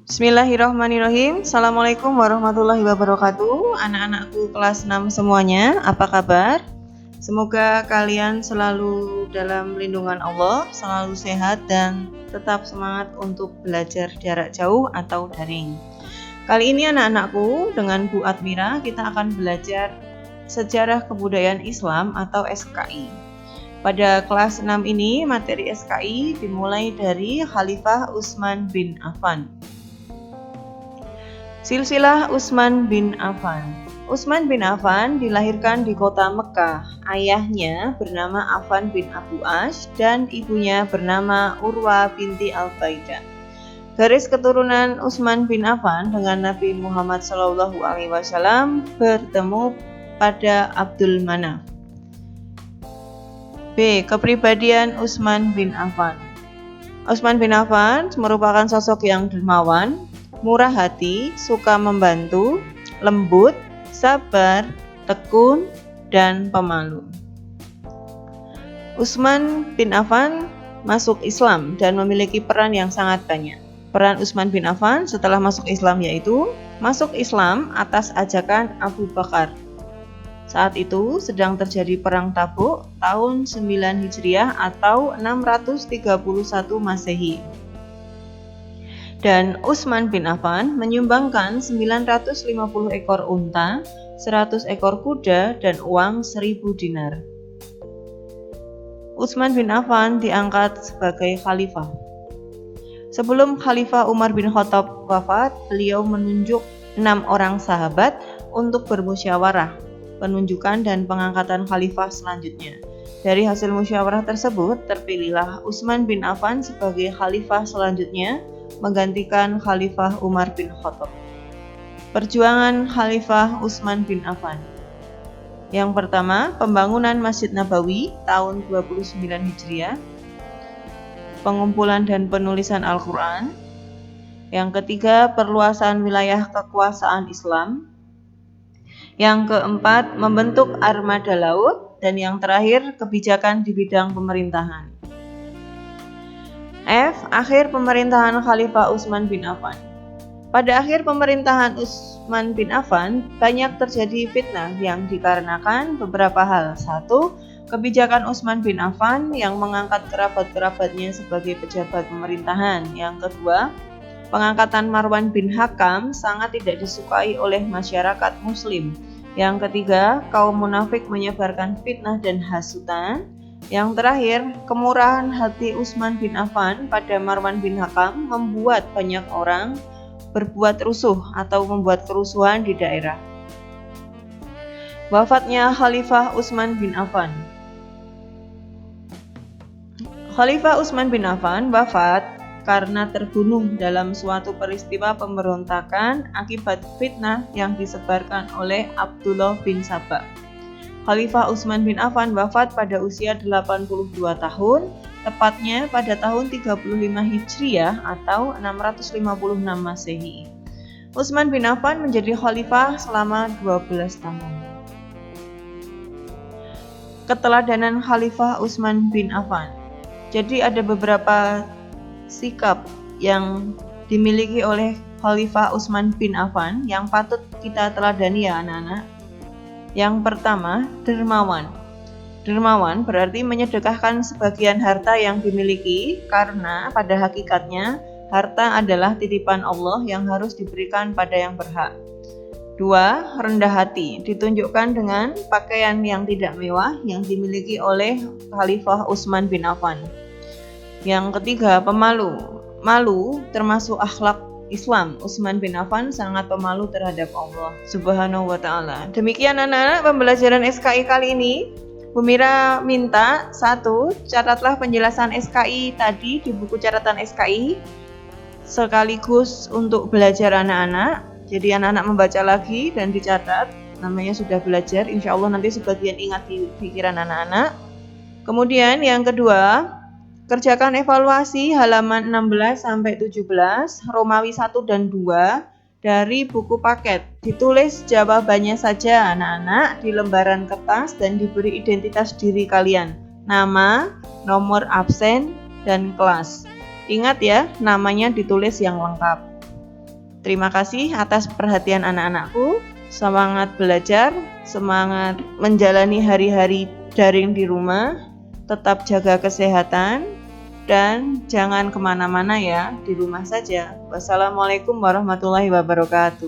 Bismillahirrahmanirrahim. Assalamualaikum warahmatullahi wabarakatuh. Anak-anakku kelas 6 semuanya, apa kabar? Semoga kalian selalu dalam lindungan Allah, selalu sehat dan tetap semangat untuk belajar jarak jauh atau daring. Kali ini anak-anakku, dengan Bu Admira kita akan belajar Sejarah Kebudayaan Islam atau SKI. Pada kelas 6 ini materi SKI dimulai dari Khalifah Utsman bin Affan. Silsilah Utsman bin Affan. Utsman bin Affan dilahirkan di kota Mekah. Ayahnya bernama Affan bin Abu Ash dan ibunya bernama Urwa binti Al-Baidah. Garis keturunan Utsman bin Affan dengan Nabi Muhammad SAW bertemu pada Abdul Manaf. B. Kepribadian Utsman bin Affan. Utsman bin Affan merupakan sosok yang dermawan, murah hati, suka membantu, lembut, sabar, tekun, dan pemalu. Utsman bin Affan masuk Islam dan memiliki peran yang sangat banyak. Peran Utsman bin Affan setelah masuk Islam yaitu masuk Islam atas ajakan Abu Bakar. Saat itu sedang terjadi perang Tabuk tahun 9 Hijriah atau 631 Masehi. Dan Utsman bin Affan menyumbangkan 950 ekor unta, 100 ekor kuda, dan uang 1000 dinar. Utsman bin Affan diangkat sebagai khalifah. Sebelum Khalifah Umar bin Khattab wafat, beliau menunjuk 6 orang sahabat untuk bermusyawarah, penunjukan dan pengangkatan khalifah selanjutnya. Dari hasil musyawarah tersebut, terpilihlah Utsman bin Affan sebagai khalifah selanjutnya, menggantikan Khalifah Umar bin Khattab. Perjuangan Khalifah Utsman bin Affan. Yang pertama, pembangunan Masjid Nabawi tahun 29 Hijriah. Pengumpulan dan penulisan Al-Quran. Yang ketiga, perluasan wilayah kekuasaan Islam. Yang keempat, membentuk armada laut. Dan yang terakhir, kebijakan di bidang pemerintahan. F. Akhir pemerintahan Khalifah Utsman bin Affan. Pada akhir pemerintahan Utsman bin Affan, banyak terjadi fitnah yang dikarenakan beberapa hal. 1. Kebijakan Utsman bin Affan yang mengangkat kerabat-kerabatnya sebagai pejabat pemerintahan. Yang kedua, pengangkatan Marwan bin Hakam sangat tidak disukai oleh masyarakat muslim. Yang ketiga, kaum munafik menyebarkan fitnah dan hasutan. Yang terakhir, kemurahan hati Utsman bin Affan pada Marwan bin Hakam membuat banyak orang berbuat rusuh atau membuat kerusuhan di daerah. Wafatnya Khalifah Utsman bin Affan. Khalifah Utsman bin Affan wafat karena terbunuh dalam suatu peristiwa pemberontakan akibat fitnah yang disebarkan oleh Abdullah bin Sabah. Khalifah Utsman bin Affan wafat pada usia 82 tahun, tepatnya pada tahun 35 Hijriah atau 656 Masehi. Utsman bin Affan menjadi khalifah selama 12 tahun. Keteladanan Khalifah Utsman bin Affan. Jadi ada beberapa sikap yang dimiliki oleh Khalifah Utsman bin Affan yang patut kita teladani ya anak-anak. Yang pertama, dermawan. Dermawan berarti menyedekahkan sebagian harta yang dimiliki karena pada hakikatnya harta adalah titipan Allah yang harus diberikan pada yang berhak. 2. Rendah hati, ditunjukkan dengan pakaian yang tidak mewah yang dimiliki oleh Khalifah Utsman bin Affan. Yang ketiga, pemalu. Malu termasuk akhlak Islam. Utsman bin Affan sangat pemalu terhadap Allah Subhanahu wa ta'ala. Demikian anak-anak pembelajaran SKI kali ini. Bu Mira minta 1. Catatlah penjelasan SKI tadi di buku catatan SKI sekaligus untuk belajar anak-anak. Jadi anak-anak membaca lagi dan dicatat. Namanya sudah belajar, insya Allah nanti sebagian ingat di pikiran anak-anak. Kemudian yang kedua, kerjakan evaluasi halaman 16-17, Romawi 1 dan 2 dari buku paket. Ditulis jawabannya saja anak-anak di lembaran kertas dan diberi identitas diri kalian. Nama, nomor absen, dan kelas. Ingat ya, namanya ditulis yang lengkap. Terima kasih atas perhatian anak-anakku. Semangat belajar, semangat menjalani hari-hari daring di rumah. Tetap jaga kesehatan dan jangan kemana-mana ya, di rumah saja. Wassalamualaikum warahmatullahi wabarakatuh.